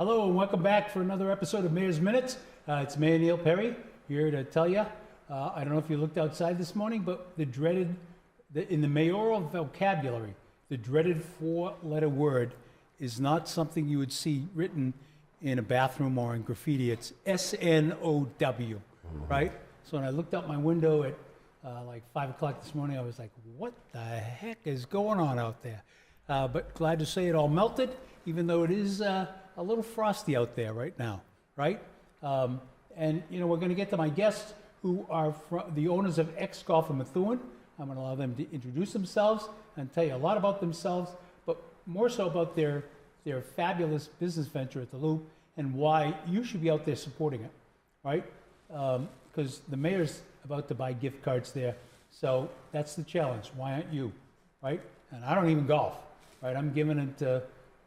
Hello and welcome back for another episode of Mayor's Minutes. It's Mayor Neil Perry here to tell you. I don't know if you looked outside this morning, but in the mayoral vocabulary, the dreaded four-letter word is not something you would see written in a bathroom or in graffiti. It's S-N-O-W, right? So when I looked out my window at like 5 o'clock this morning, I was like, what the heck is going on out there? But glad to say it all melted, even though it is a little frosty out there right now, right? And, you know, we're going to get to my guests who are the owners of X-Golf in Methuen. I'm going to allow them to introduce themselves and tell you a lot about themselves, but more so about their fabulous business venture at the Loop and why you should be out there supporting it, right? Because the mayor's about to buy gift cards there, so that's the challenge. Why aren't you, right? And I don't even golf, right? I'm giving it to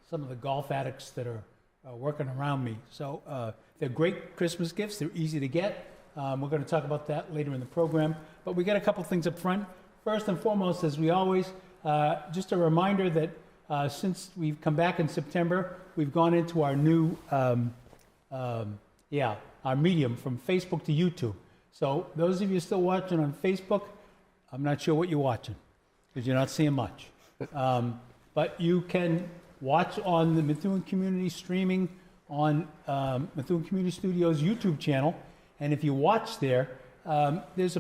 some of the golf addicts that are working around me. So they're great Christmas gifts. They're easy to get. We're going to talk about that later in the program. But we got a couple things up front. First and foremost, as we always, just a reminder that since we've come back in September, we've gone into our new, our medium from Facebook to YouTube. So those of you still watching on Facebook, I'm not sure what you're watching because you're not seeing much. But you can watch on the Methuen Community streaming on Methuen Community Studios YouTube channel. And if you watch there, there's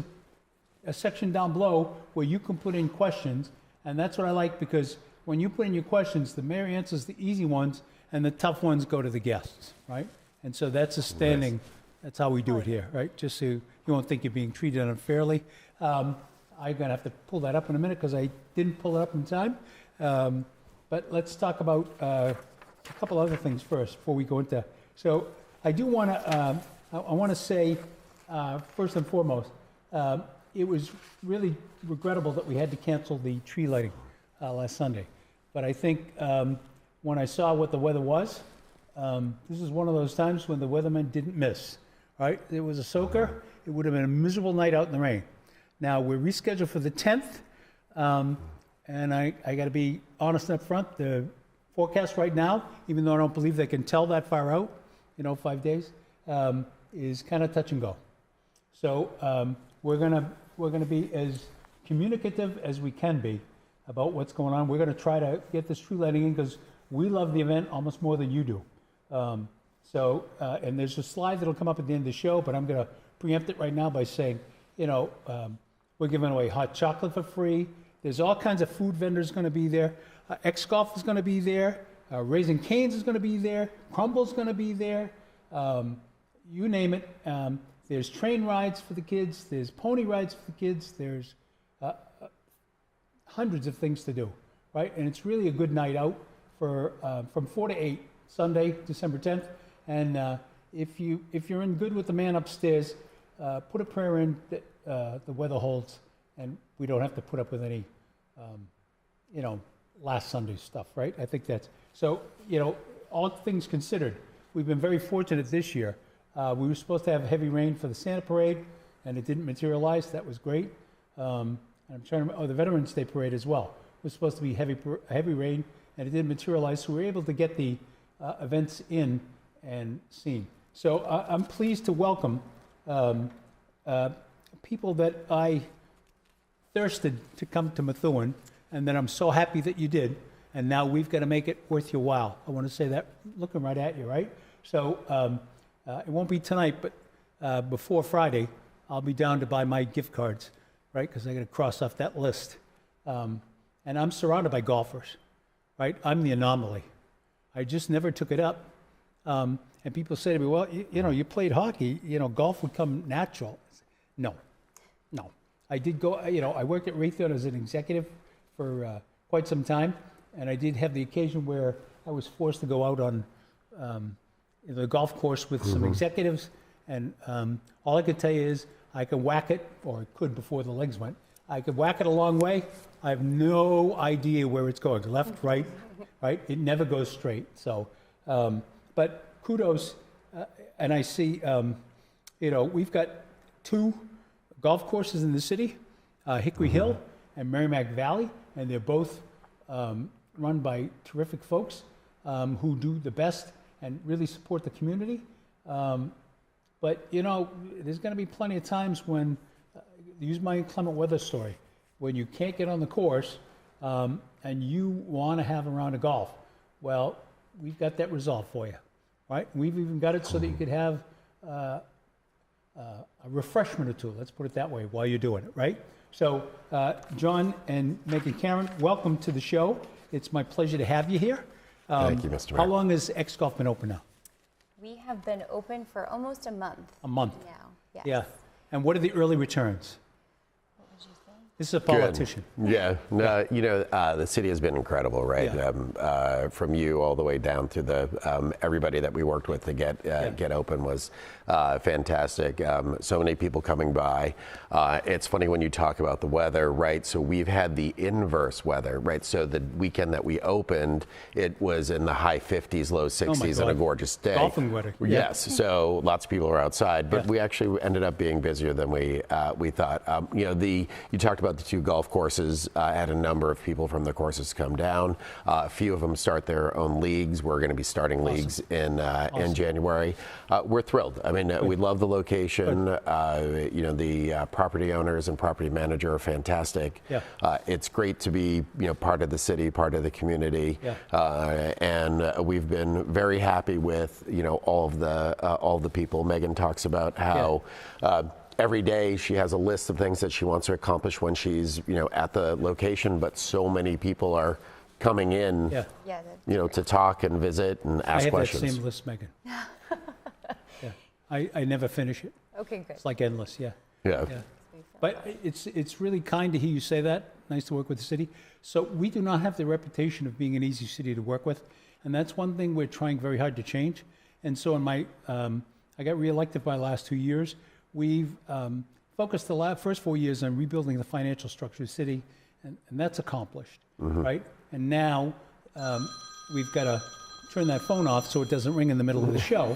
a section down below where you can put in questions. And that's what I like because when you put in your questions, the mayor answers the easy ones and the tough ones go to the guests, right? And so that's a standing, that's how we do it here, right? Just so you won't think you're being treated unfairly. I'm going to have to pull that up in a minute because I didn't pull it up in time. But let's talk about a couple other things first before we go into. So I do want to, I want to say, first and foremost, it was really regrettable that we had to cancel the tree lighting last Sunday. But I think when I saw what the weather was, this is one of those times when the weathermen didn't miss, right? It was a soaker. It would have been a miserable night out in the rain. Now, we're rescheduled for the 10th. And I got to be honest up front, the forecast right now, even though I don't believe they can tell that far out, 5 days, is kind of touch and go. So we're gonna be as communicative as we can be about what's going on. We're gonna try to get this tree lighting in because we love the event almost more than you do. And there's a slide that'll come up at the end of the show, but I'm gonna preempt it right now by saying, we're giving away hot chocolate for free. There's all kinds of food vendors going to be there. X-Golf is going to be there. Raising Cane's is going to be there. Crumble's going to be there. You name it. There's train rides for the kids. There's pony rides for the kids. There's hundreds of things to do, right? And it's really a good night out for from 4 to 8, Sunday, December 10th. And if you're in good with the man upstairs, put a prayer in that the weather holds and we don't have to put up with any, last Sunday's stuff, right? I think that's, so, all things considered, we've been very fortunate this year. We were supposed to have heavy rain for the Santa Parade, and it didn't materialize. That was great. I'm trying to, the Veterans Day Parade as well. It was supposed to be heavy rain, and it didn't materialize, so we were able to get the events in and seen. So I'm pleased to welcome people that I thirsted to come to Methuen, and then I'm so happy that you did, and now we've got to make it worth your while. I want to say that looking right at you, right? So it won't be tonight, but before Friday, I'll be down to buy my gift cards, right? Because I got to cross off that list. And I'm surrounded by golfers, right? I'm the anomaly. I just never took it up. And people say to me, well, you played hockey, golf would come natural. No. I did go, I worked at Raytheon as an executive for quite some time, and I did have the occasion where I was forced to go out on the golf course with some executives, and all I could tell you is I could whack it, or I could before the legs went, I could whack it a long way. I have no idea where it's going, left, right? It never goes straight. So, but kudos, and I see, we've got 2 golf courses in the city, Hickory Hill and Merrimack Valley, and they're both run by terrific folks who do the best. and really support the community. But, you know, there's going to be plenty of times when, use my inclement weather story, when you can't get on the course and you want to have a round of golf. Well, we've got that resolved for you, right? We've even got it so that you could have a refreshment or two, let's put it that way, while you're doing it, right? So, John and Megan Karen, welcome to the show. It's my pleasure to have you here. Thank you, Mr. Mayor. How long has X-Golf been open now? We have been open for almost a month. A month. Now, yes. Yeah. And what are the early returns? What would you say? This is a politician. Yeah, no, you know, the city has been incredible, right? Yeah. From you all the way down to the everybody that we worked with to get open was fantastic. So many people coming by. It's funny when you talk about the weather, right? So we've had the inverse weather, right? So the weekend that we opened, it was in the high 50s, low 60s, and a gorgeous day. Golfing weather. Yes, so lots of people are outside, but we actually ended up being busier than we thought. You know, you talked about the two golf courses. Had a number of people from the courses come down. A few of them start their own leagues. We're going to be starting leagues in January. We're thrilled. I mean, we love the location. You know, the property owners and property manager are fantastic. Yeah. It's great to be, you know, part of the city, part of the community. Yeah. And we've been very happy with, you know, all of the people. Megan talks about how every day she has a list of things that she wants to accomplish when she's, you know, at the location, but so many people are coming in, you know, to talk and visit and ask questions. I have that same list, Megan. I never finish it. Okay, good. It's like endless, yeah. But it's really kind to hear you say that. Nice to work with the city. So we do not have the reputation of being an easy city to work with, and that's one thing we're trying very hard to change. And so in my, I got reelected by the last 2 years. We've focused the first 4 years on rebuilding the financial structure of the city, and that's accomplished, right? And now we've got to turn that phone off so it doesn't ring in the middle of the show.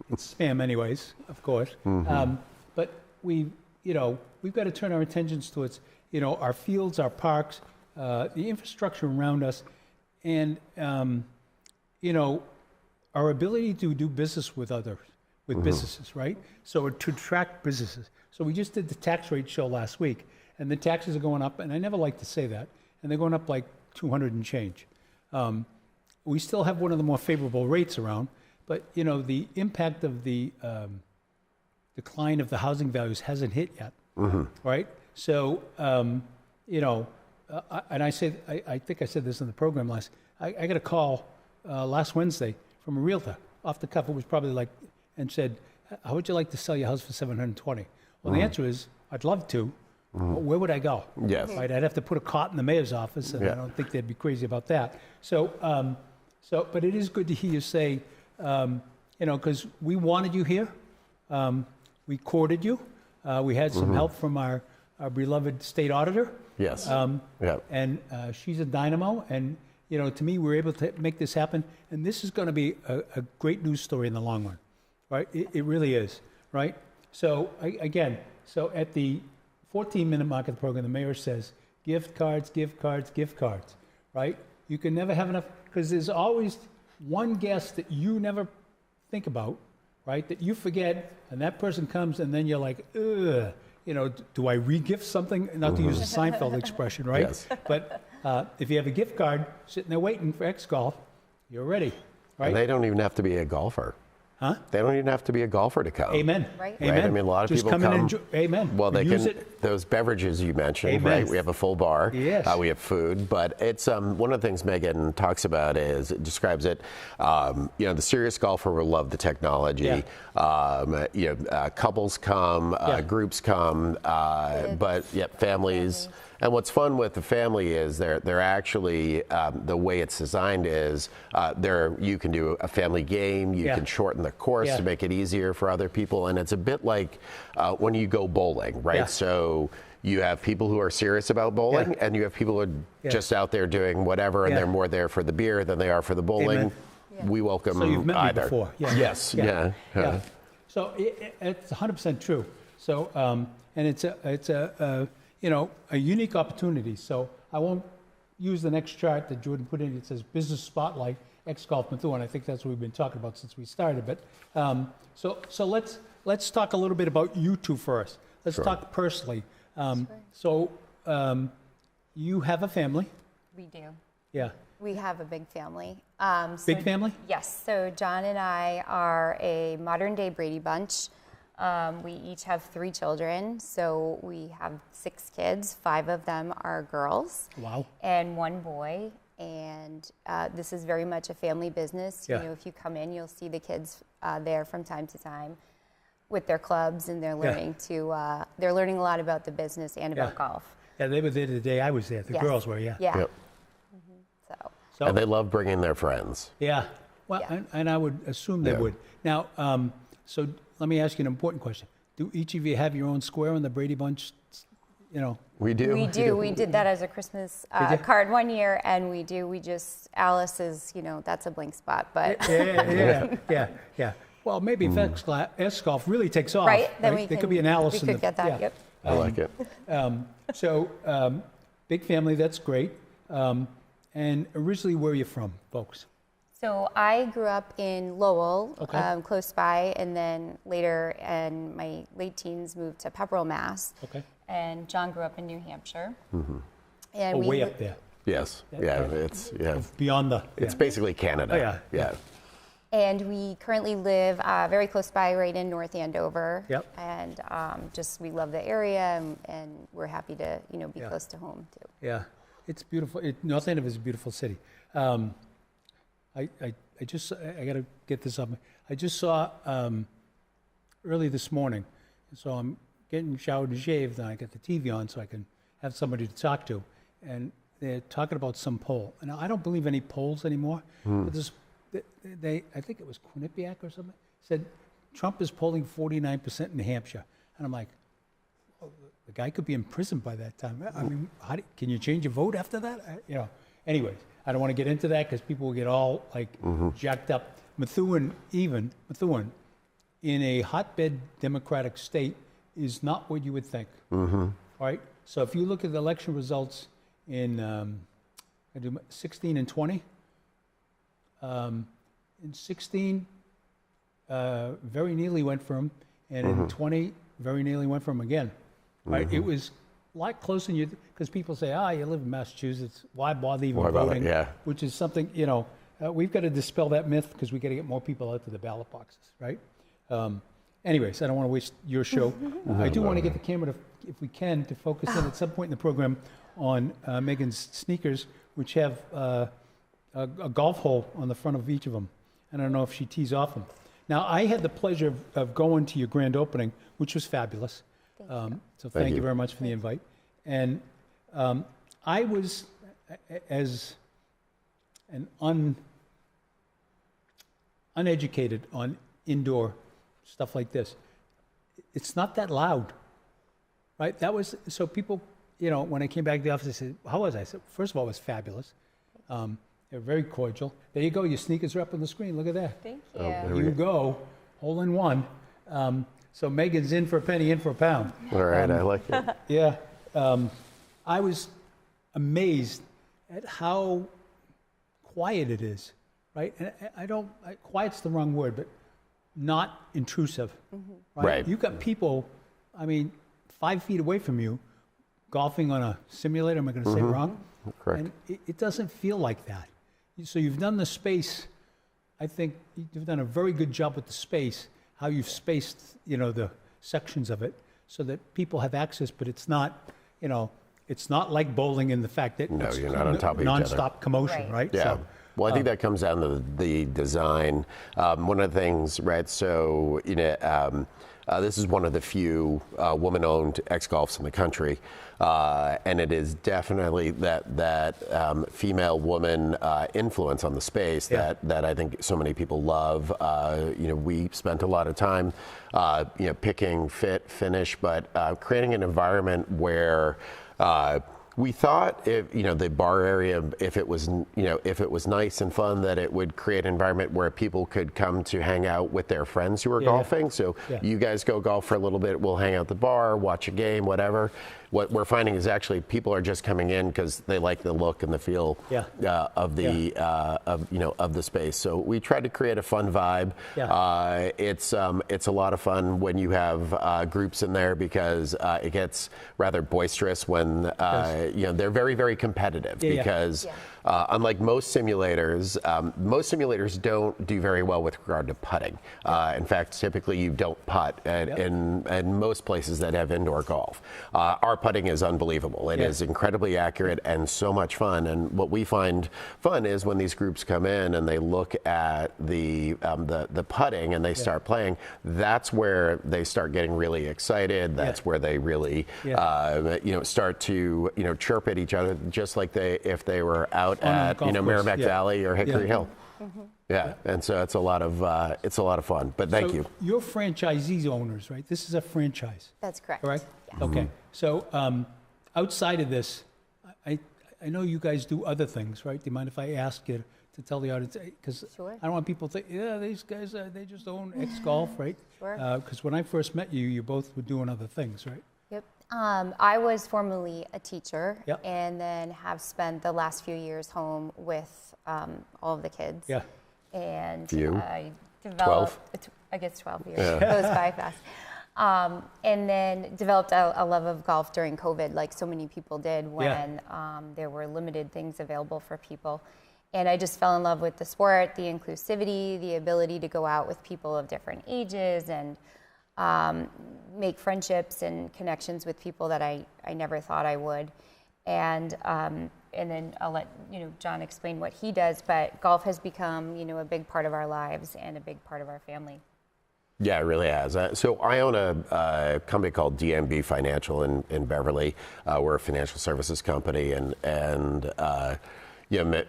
It's spam anyways, of course. But we've got to turn our attentions towards, you know, our fields, our parks, the infrastructure around us, and, you know, our ability to do business with others, with businesses, right? So to attract businesses. So we just did the tax rate show last week, and the taxes are going up, and I never like to say that, and they're going up like 200 and change. We still have one of the more favorable rates around, but, you know, the impact of the decline of the housing values hasn't hit yet, right? So, you know, and I think I said this in the program I got a call last Wednesday from a realtor. Off the cuff, it was probably like, and said, how would you like to sell your house for $720? Well, the answer is, I'd love to, but where would I go? Yes. Right, I'd have to put a cot in the mayor's office, and I don't think they'd be crazy about that. So, but it is good to hear you say, you know, because we wanted you here. We courted you. We had some help from our beloved state auditor. Yes. And she's a dynamo. And, you know, to me, we were able to make this happen. And this is going to be a great news story in the long run, right? It really is, right? So, again, so at the 14-minute mark of the program, the mayor says, gift cards, gift cards, gift cards, right? You can never have enough, because there's always one guest that you never think about, right, that you forget, and that person comes, and then you're like, ugh, you know, do I re-gift something? Not to use a Seinfeld expression, right? Yes. But if you have a gift card sitting there waiting for X-Golf, you're ready, right? And they don't even have to be a golfer. Huh? They don't even have to be a golfer to come. Amen. Right. Amen. I mean, a lot of Just people come. come. And enjoy. Amen. Well, they use can. it. Those beverages you mentioned, Amen. right? We have a full bar. Yes. We have food, but it's one of the things Megan talks about is describes it. You know, the serious golfer will love the technology. Yeah. You know, couples come, groups come, but families. And what's fun with the family is they're actually the way it's designed is you can do a family game. You can shorten the course to make it easier for other people, and it's a bit like when you go bowling, right? Yeah. So you have people who are serious about bowling, and you have people who are just out there doing whatever, and they're more there for the beer than they are for the bowling. Amen. We welcome So you've met either. me before. Yeah. Yes. Yeah. So it's 100% true. So and it's a you know, a unique opportunity. So I won't use the next chart that Jordan put in. It says business spotlight. X-Golf Methuen. I think that's what we've been talking about since we started. But so let's talk a little bit about you two first. Let's talk personally. So you have a family. We do. Yeah. We have a big family. Big family? Yes. So John and I are a modern-day Brady Bunch. We each have 3 children. So we have 6 kids. 5 of them are girls. Wow. And 1 boy. And this is very much a family business. Yeah. You know, if you come in, you'll see the kids there from time to time with their clubs, and they're learning they're learning a lot about the business and about golf. Yeah, they were there the day I was there. The girls were, yeah. Yeah. Yep. So, And they love bringing their friends. yeah. Well, Yeah. And I would assume they Yeah. would. Now, so let me ask you an important question. Do each of you have your own square on the Brady Bunch? You know, We do. We do. We did that as a Christmas you? card one year, and we do. We just, Alice is, you know, that's a blank spot, but yeah. Well, maybe if X-Golf really takes off, right, then we there could be an Alice in we could get that. Yep. I like it. So, big family, that's great. And originally, where are you from, folks? So I grew up in Lowell, Okay. close by, and then later in my late teens moved to Pepperell, Mass. Okay. And John grew up in New Hampshire. Mm-hmm. And Oh, we way up there, Yes. Yeah. It's beyond the. It's basically Canada. Oh, yeah. Yeah. And we currently live very close by, right in North Andover. Yep. And just we love the area, and we're happy to be Yeah. close to home too. Yeah, it's beautiful. North Andover is a beautiful city. I got to get this up. I just saw early this morning, so I'm getting showered and shaved, and I got the TV on so I can have somebody to talk to, and they're talking about some poll. And I don't believe any polls anymore. But I think it was Quinnipiac or something, said Trump is polling 49% in New Hampshire, and I'm like, the guy could be in prison by that time. I mean, can you change your vote after that? Anyways, I don't want to get into that because people will get all like jacked up. Methuen, in a hotbed Democratic state, is not what you would think. All right. So if you look at the election results in 16 and 20, in 16, very nearly went for him, and in 20, very nearly went for him again. Right? It was a lot closer than you, because people say, you live in Massachusetts, why bother even voting? Yeah. Which is something, we've got to dispel that myth because we got to get more people out to the ballot boxes, right? Anyways, I don't want to waste your show. I do want to get the camera, if we can, to focus in at some point in the program on Megan's sneakers, which have a golf hole on the front of each of them. I don't know if she tees off them. Now, I had the pleasure of going to your grand opening, which was fabulous. So thank you very much for the invite. And I was, as an uneducated on indoor stuff like this, it's not that loud, right? That was, so people, when I came back to the office, they said, how was I? I said, first of all, it was fabulous. They're very cordial. There you go, your sneakers are up on the screen, look at that. Thank you. there You go, hole in one. So Megan's in for a penny, in for a pound. All right. I like it. Yeah. I was amazed at how quiet it is, right? And quiet's the wrong word, but not intrusive. Right. You got people, 5 feet away from you, golfing on a simulator, am I going to say it wrong? Correct. And it doesn't feel like that. So you've done the space, I think you've done a very good job with the space, how you've spaced, the sections of it so that people have access, but it's not, it's not like bowling in the fact that No, it's you're not on top of each other. nonstop commotion, right? Yeah. So, Well, I think that comes down to the design. One of the things, right? So, this is one of the few woman-owned X-Golfs in the country, and it is definitely that female woman influence on the space that I think so many people love. We spent a lot of time, picking fit, finish, but creating an environment where We thought if, the bar area, if it was, if it was nice and fun, that it would create an environment where people could come to hang out with their friends who are golfing. So you guys go golf for a little bit, we'll hang out at the bar, watch a game, whatever. What we're finding is actually people are just coming in because they like the look and the feel of the space. So we tried to create a fun vibe. It's a lot of fun when you have groups in there because it gets rather boisterous when they're very, very competitive because unlike most simulators don't do very well with regard to putting. In fact, typically you don't putt in most places that have indoor golf. Our putting is unbelievable. It is incredibly accurate and so much fun. And what we find fun is when these groups come in and they look at the putting and they start playing. That's where they start getting really excited. That's where they really start to chirp at each other, just like if they were out at Merrimack Valley or Hickory Hill. And so it's a lot of fun. But thank you. You're franchisee owners, right? This is a franchise. That's correct. Correct? Yes. Okay. So outside of this, I know you guys do other things, right? Do you mind if I ask you to tell the audience? Because I don't want people to think, these guys, they just own X Golf, right? Sure. Because when I first met you, you both were doing other things, right? Yep. I was formerly a teacher and then have spent the last few years home with all of the kids. Yeah. And you? I developed, 12 years, goes by fast. And then developed a love of golf during COVID, like so many people did when there were limited things available for people. And I just fell in love with the sport, the inclusivity, the ability to go out with people of different ages and make friendships and connections with people that I never thought I would. And then I'll let John explain what he does, but golf has become a big part of our lives and a big part of our family. Yeah, it really has. So I own a company called DMB Financial in Beverly. We're a financial services company, and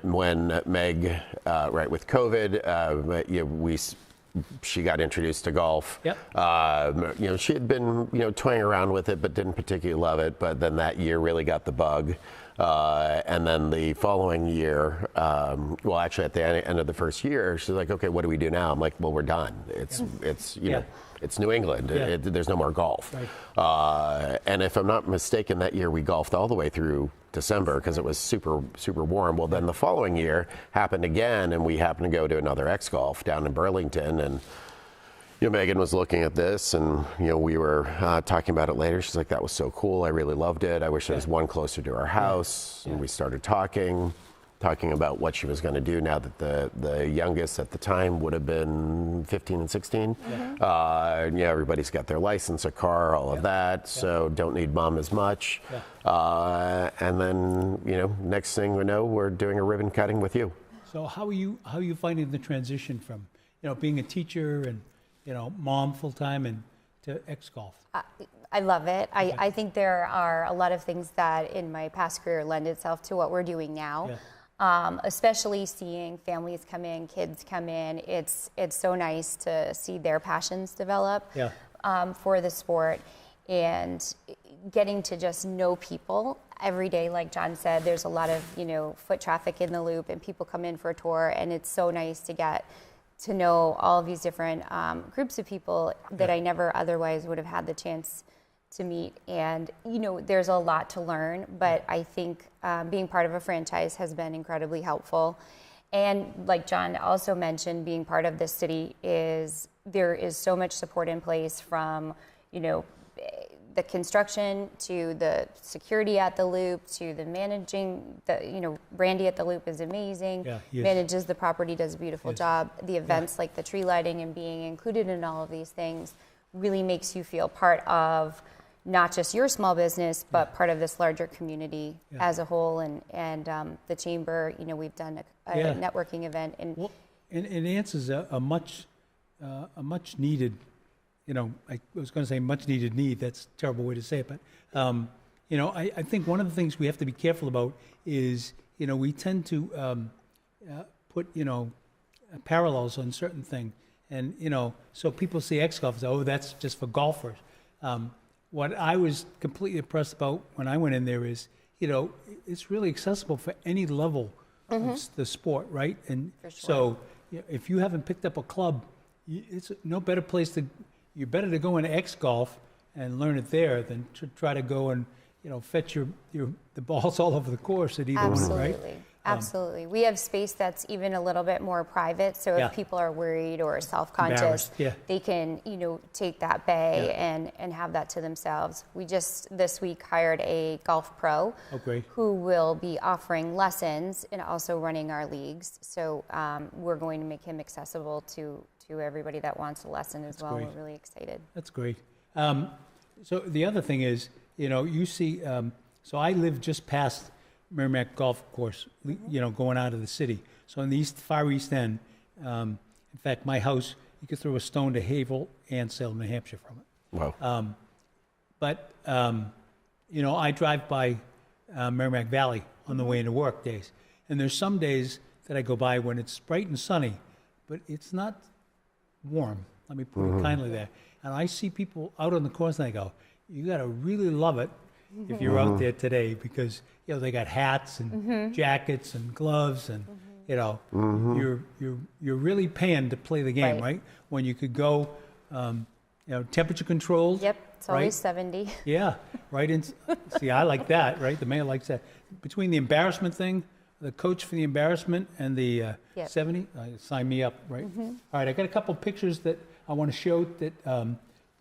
when Meg, with COVID, she got introduced to golf. She had been toying around with it, but didn't particularly love it. But then that year really got the bug. And then the following year, actually at the end of the first year, she's like, okay, what do we do now? I'm like, well, we're done. It's New England. There's no more golf. Right. And if I'm not mistaken, that year we golfed all the way through December because it was super, super warm. Well, then the following year happened again, and we happened to go to another X Golf down in Burlington, and Megan was looking at this, and we were talking about it later. She's like, that was so cool. I really loved it. I wish there was one closer to our house. And we started talking about what she was going to do now that the youngest at the time would have been 15 and 16. Everybody's got their license, a car, all of that, so don't need mom as much. And then, next thing we know, we're doing a ribbon cutting with you. So how are you finding the transition from, being a teacher and mom full-time and to X Golf? I love it. I think there are a lot of things that in my past career lend itself to what we're doing now. Especially seeing families come in, kids come in. It's so nice to see their passions develop for the sport, and getting to just know people every day. Like John said, there's a lot of foot traffic in the loop, and people come in for a tour, and it's so nice to get to know all of these different groups of people that I never otherwise would have had the chance to meet. And there's a lot to learn, but I think being part of a franchise has been incredibly helpful. And like John also mentioned, being part of this city there is so much support in place, from the construction to the security at the loop to the managing. Randy at the loop is amazing. Manages the property, does a beautiful job. The events like the tree lighting and being included in all of these things really makes you feel part of not just your small business, but part of this larger community as a whole. And the chamber, we've done a networking event. And it answers a much needed, I was going to say much needed need. That's a terrible way to say it. But, I think one of the things we have to be careful about is, we tend to put, parallels on certain things. And, so people see X Golf and say, oh, that's just for golfers. What I was completely impressed about when I went in there is, you know, it's really accessible for any level of the sport, right? And For sure. so if you haven't picked up a club, it's no better place to, you're better to go into X golf and learn it there than to try to go and, you know, fetch the balls all over the course at either one, right? Absolutely. We have space that's even a little bit more private, so if people are worried or self-conscious, they can, you know, take that bay and have that to themselves. We just this week hired a golf pro who will be offering lessons and also running our leagues. So we're going to make him accessible to everybody that wants a lesson as well. We're really excited. That's great. So the other thing is, you know, you see, so I live just past Merrimack Golf Course, you know, going out of the city. So in the far east end, in fact, my house, you could throw a stone to Haverhill and Salem, New Hampshire from it. Wow. But, you know, I drive by Merrimack Valley on the way into work days. And there's some days that I go by when it's bright and sunny, but it's not warm. Let me put it kindly there. And I see people out on the course and I go, you got to really love it if you're out there today, because, you know, they got hats and jackets and gloves and, you know, you're really paying to play the game, right? When you could go, you know, temperature controlled. Yep, it's always 70. Yeah, right. See, I like that, right? The mayor likes that. Between the embarrassment thing, the coach for the embarrassment and the 70, sign me up, right? All right, I got a couple pictures that I want to show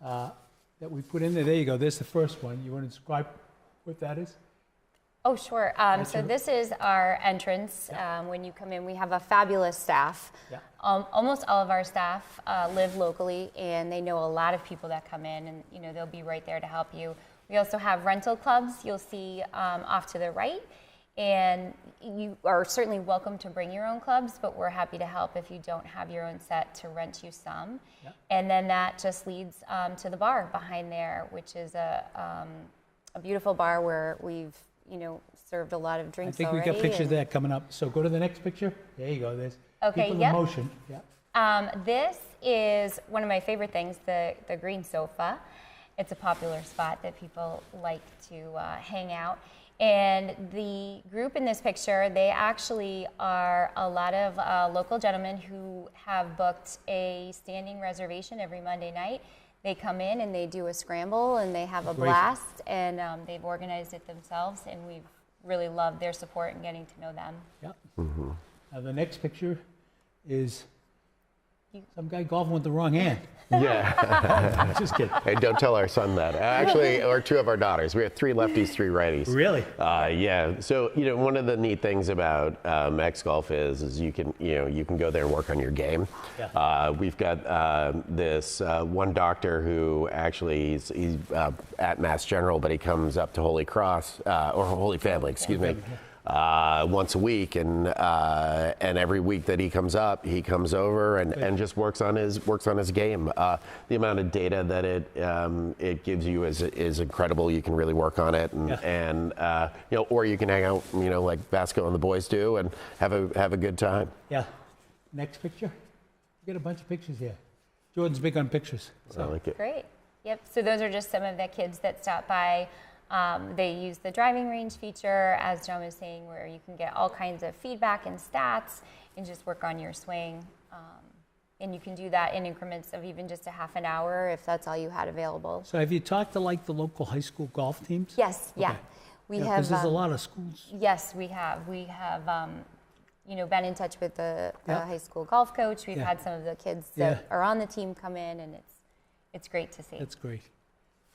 that we put in there. There you go. There's the first one. You want to describe what that is? Oh, sure. So this is our entrance. When you come in, we have a fabulous staff. Almost all of our staff live locally, and they know a lot of people that come in, and you know they'll be right there to help you. We also have rental clubs. You'll see off to the right, and you are certainly welcome to bring your own clubs, but we're happy to help if you don't have your own set to rent you some. And then that just leads to the bar behind there, which is a beautiful bar where we've, you know, served a lot of drinks already. I think we got pictures of that coming up. So go to the next picture. There you go. There's people in motion. This is one of my favorite things, the green sofa. It's a popular spot that people like to hang out. And the group in this picture, they actually are a lot of local gentlemen who have booked a standing reservation every Monday night. They come in and they do a scramble and they have a blast, and they've organized it themselves, and we've really loved their support and getting to know them. Now the next picture is some guy golfing with the wrong hand. Just kidding. Hey, don't tell our son that. Actually, or two of our daughters. We have 3 lefties, 3 righties. Really? Yeah. So, you know, one of the neat things about X Golf is you can go there and work on your game. We've got this one doctor who actually he's at Mass General, but he comes up to Holy Cross or Holy Family, excuse me. Once a week, and every week that he comes up, he comes over and just works on his game. The amount of data that it gives you is incredible. You can really work on it, and you know, or you can hang out, you know, like Vasco and the boys do, and have a good time. Next picture. We got a bunch of pictures here. Jordan's big on pictures. So. I like it. Great. Yep. So those are just some of the kids that stop by. They use the driving range feature, as John was saying, where you can get all kinds of feedback and stats and just work on your swing. And you can do that in increments of even just a half an hour if that's all you had available. So have you talked to like the local high school golf teams? Yes, we have. Because there's a lot of schools. Yes, we have. We have, you know, been in touch with the high school golf coach. We've had some of the kids that are on the team come in, and it's great to see. That's great.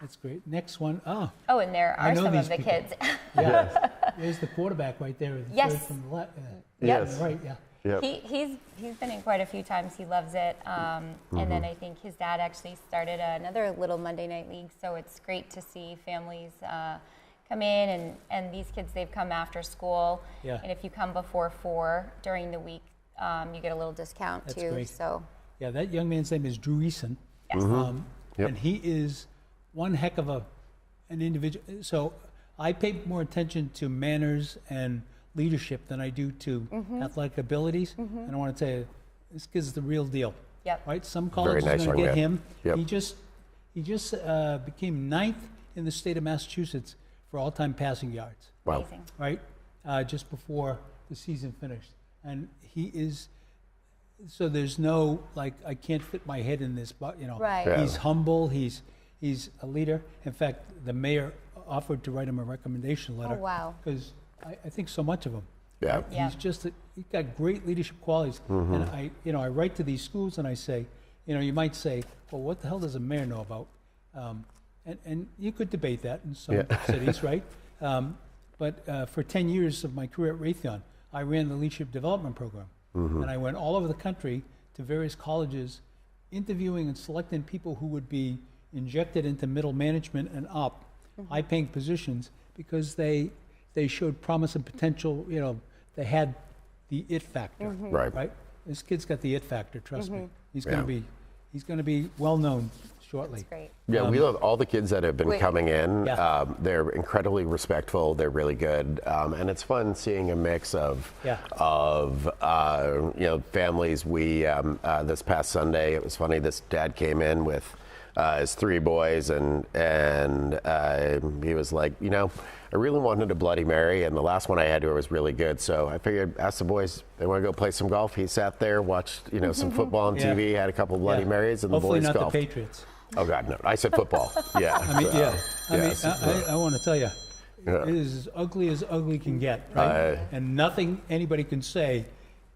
That's great. Next one. Oh, and there are some of the kids. There's the quarterback right there. Yes. Third from the left. Right. He's been in quite a few times. He loves it. And then I think his dad actually started another little Monday night league. So it's great to see families come in, and these kids, they've come after school. And if you come before 4 during the week, you get a little discount too. Great. So that young man's name is Drew Eason. And he is one heck of an individual. So I pay more attention to manners and leadership than I do to athletic abilities. And I want to tell you, this kid's the real deal. Right? Some colleges are going to get him. He just became 9th in the state of Massachusetts for all-time passing yards. Wow. Amazing. Right, just before the season finished, and he is. So there's no like I can't fit my head in this, but Right. Yeah. he's humble. He's a leader. In fact, the mayor offered to write him a recommendation letter. Oh, wow. Because I think so much of him. Yeah. Right? Yeah. He's got great leadership qualities. And I write to these schools and I say, you might say, well, what the hell does a mayor know about? And you could debate that in some cities, right? But for 10 years of my career at Raytheon, I ran the leadership development program. And I went all over the country to various colleges, interviewing and selecting people who would be injected into middle management and up, high-paying positions, because they showed promise and potential. They had the it factor. Right. This kid's got the it factor. Trust me. He's Yeah. going to be well known shortly. That's great. Yeah, we love all the kids that have been coming in. Yeah. They're incredibly respectful. They're really good, and it's fun seeing a mix of families. We this past Sunday, it was funny. This dad came in with his 3 boys, and he was like, I really wanted a Bloody Mary, and the last one I had to her was really good. So I figured, ask the boys, they want to go play some golf. He sat there, watched some football on TV, had a couple of Bloody Marys, and Hopefully the boys not golfed. the Patriots. Oh God, no! I said football. Yeah. I want to tell you, it is as ugly can get, right? And nothing anybody can say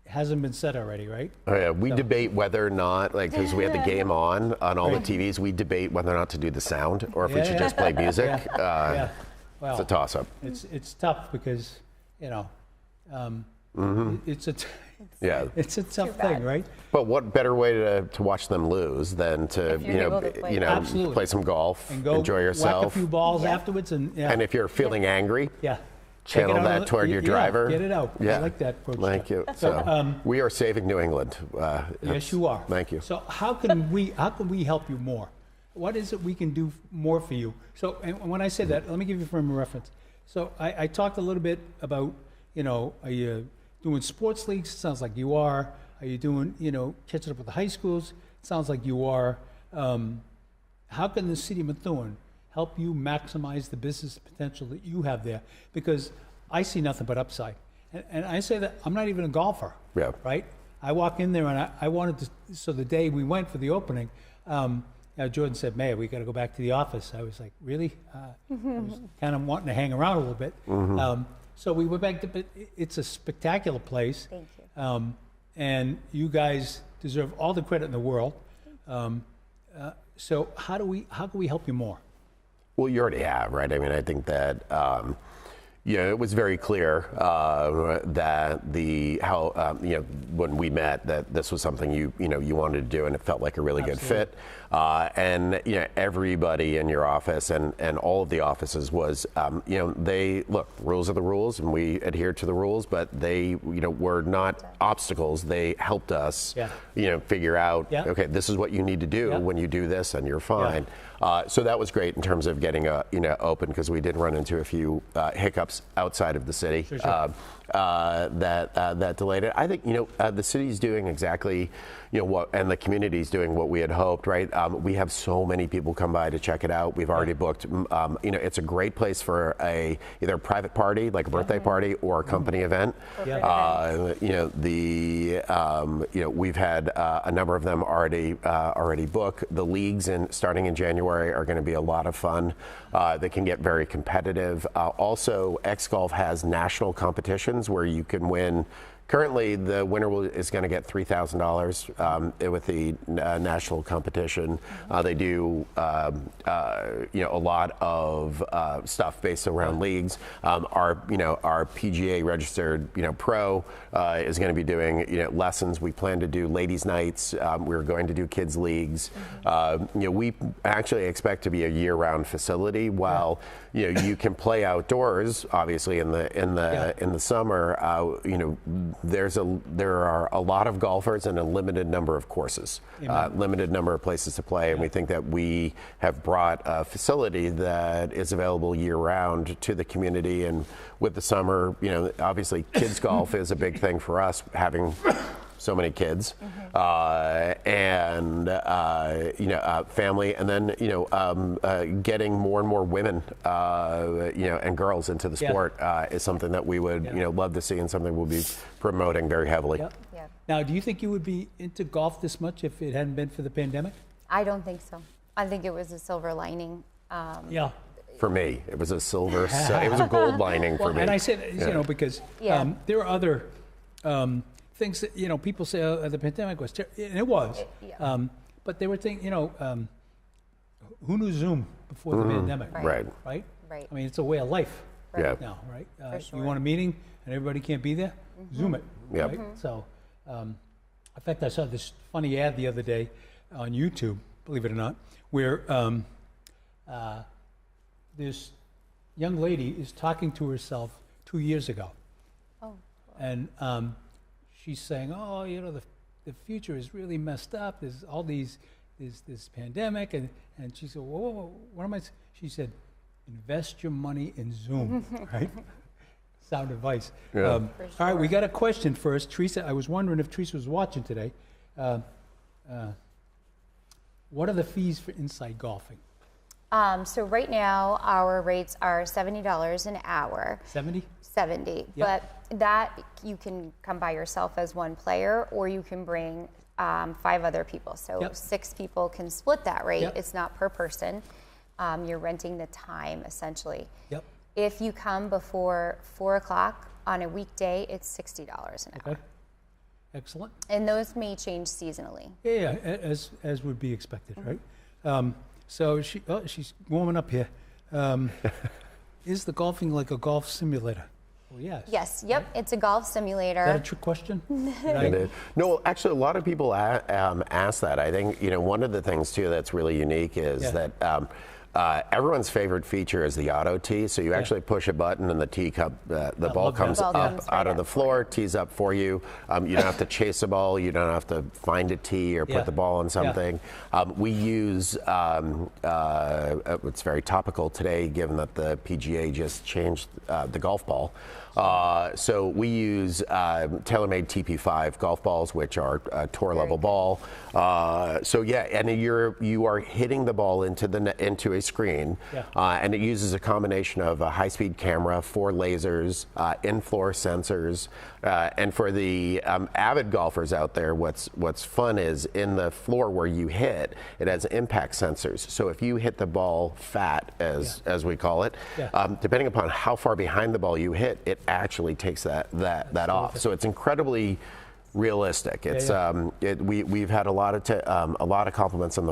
hasn't been said already, right? Oh, yeah. We debate whether or not, because we had the game on all the TVs, we debate whether or not to do the sound or if we should just play music. Well, It's a toss-up. It's tough because it's a Yeah. it's a tough Too bad. thing, right? But what better way to watch them lose than to If you're able to play. Absolutely. play some golf, And go enjoy whack a yourself, few balls Yeah. afterwards, and and if you're feeling angry, yeah. channel Take it out that on toward your driver. Get it out. Yeah. I like that approach. Thank you. So, So we are saving New England. yes, you are. Thank you. So how can we help you more? What is it we can do more for you? So and when I say that, let me give you a frame of reference. So I talked a little bit about, are you doing sports leagues? It sounds like you are. Are you doing, catching up with the high schools? It sounds like you are. How can the city of Methuen help you maximize the business potential that you have there? Because I see nothing but upside. And I say that I'm not even a golfer. Yeah. Right? I walk in there and I wanted to, so the day we went for the opening, Jordan said, Mayor, we got to go back to the office. I was like, really? I was kind of wanting to hang around a little bit. So we went back to, but it's a spectacular place. Thank you. And you guys deserve all the credit in the world. So how can we help you more? Well, you already have, right? I mean, I think that it was very clear that when we met, that this was something you wanted to do, and it felt like a really good fit. And everybody in your office and all of the offices was, they look, rules are the rules, and we adhere to the rules, but they were not obstacles. They helped us figure out, okay, this is what you need to do when you do this, and you're fine. So that was great in terms of getting open, because we did run into a few hiccups outside of the city. Sure. That delayed it. I think the city's doing exactly what, and the community's doing what we had hoped. Right, we have so many people come by to check it out. We've already booked. It's a great place for either a private party, like a birthday party, or a company event. We've had a number of them already book. The leagues starting in January are going to be a lot of fun. They can get very competitive. Also, X Golf has national competitions where you can win. Currently, the winner is going to get $3,000 with the national competition. They do, a lot of stuff based around leagues. Our PGA registered, pro is going to be doing, lessons. We plan to do ladies' nights. We're going to do kids' leagues. We actually expect to be a year-round facility. While you can play outdoors, obviously in the summer. There are a lot of golfers and a limited number of courses, limited number of places to play, and we think that we have brought a facility that is available year-round to the community. And with the summer, obviously kids golf is a big thing for us, having so many kids, and family, and then getting more and more women, and girls into the sport is something that we would love to see, and something we'll be promoting very heavily. Yep. Yeah. Now, do you think you would be into golf this much if it hadn't been for the pandemic? I don't think so. I think it was a silver lining. Yeah. For me, it was a silver. It was a gold lining for me. And I said, because there are other things that people say the pandemic was terrible, and it was. But they were thinking, who knew Zoom before the pandemic? Right. Right. Right. I mean, it's a way of life now, right? For sure. You want a meeting and everybody can't be there, Zoom it. Yep. Right? So, in fact, I saw this funny ad the other day on YouTube, believe it or not, where this young lady is talking to herself 2 years ago. Oh. And she's saying, oh, the future is really messed up. There's all this pandemic. And she said, whoa, what am I? She said, invest your money in Zoom, right? Sound advice. Yeah. All right, we got a question first. Teresa, I was wondering if Teresa was watching today. What are the fees for inside golfing? So right now, our rates are $70 an hour. 70? 70. Yep. But that you can come by yourself as one player, or you can bring 5 other people. So 6 people can split that rate. Yep. It's not per person. You're renting the time, essentially. Yep. If you come before 4 o'clock on a weekday, it's $60 an hour. Okay. Excellent. And those may change seasonally. Yeah, as would be expected, right? So she's warming up here. Is the golfing like a golf simulator? Well, yes. Yes. Yep. It's a golf simulator. Is that a trick question? No, actually, a lot of people ask that. I think one of the things too that's really unique is that everyone's favorite feature is the auto tee. So you actually push a button and the tee cup, the ball comes up out of the floor, tees up for you. You don't have to chase a ball. You don't have to find a tee or put the ball on something. We use, it's very topical today given that the PGA just changed the golf ball. So we use TaylorMade TP5 golf balls, which are a tour level ball. And you are hitting the ball into a screen, and it uses a combination of a high-speed camera, 4 lasers, in-floor sensors, and for the avid golfers out there, what's fun is in the floor where you hit, it has impact sensors. So if you hit the ball fat, as we call it, depending upon how far behind the ball you hit, it actually takes that off. So it's incredibly realistic. It's we've had a lot of compliments on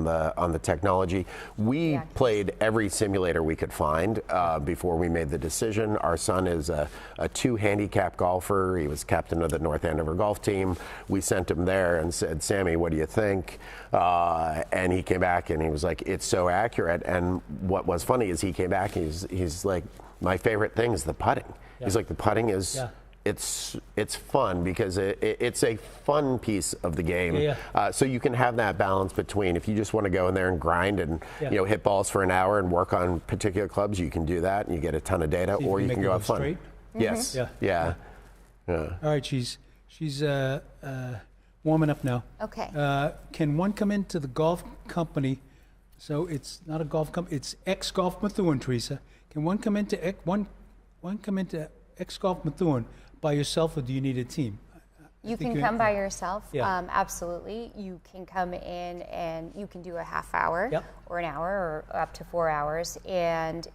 the technology. We played every simulator we could find before we made the decision. Our son is a 2 handicap golfer. He was captain of the North Andover golf team. We sent him there and said, Sammy, what do you think? And he came back and he was like, it's so accurate. And what was funny is he came back and he's like, my favorite thing is the putting. He's like, the putting is it's fun because it's a fun piece of the game. So you can have that balance between if you just want to go in there and grind and hit balls for an hour and work on particular clubs, you can do that and you get a ton of data, or you can go have fun. Straight? Yes. Yeah. All right, she's warming up now. Okay. Can one come into the golf company? So it's not a golf company. It's X Golf Methuen, Teresa. Can one come into X Golf Methuen by yourself, or do you need a team? You can come by yourself. Absolutely. You can come in and you can do a half hour or an hour or up to 4 hours. And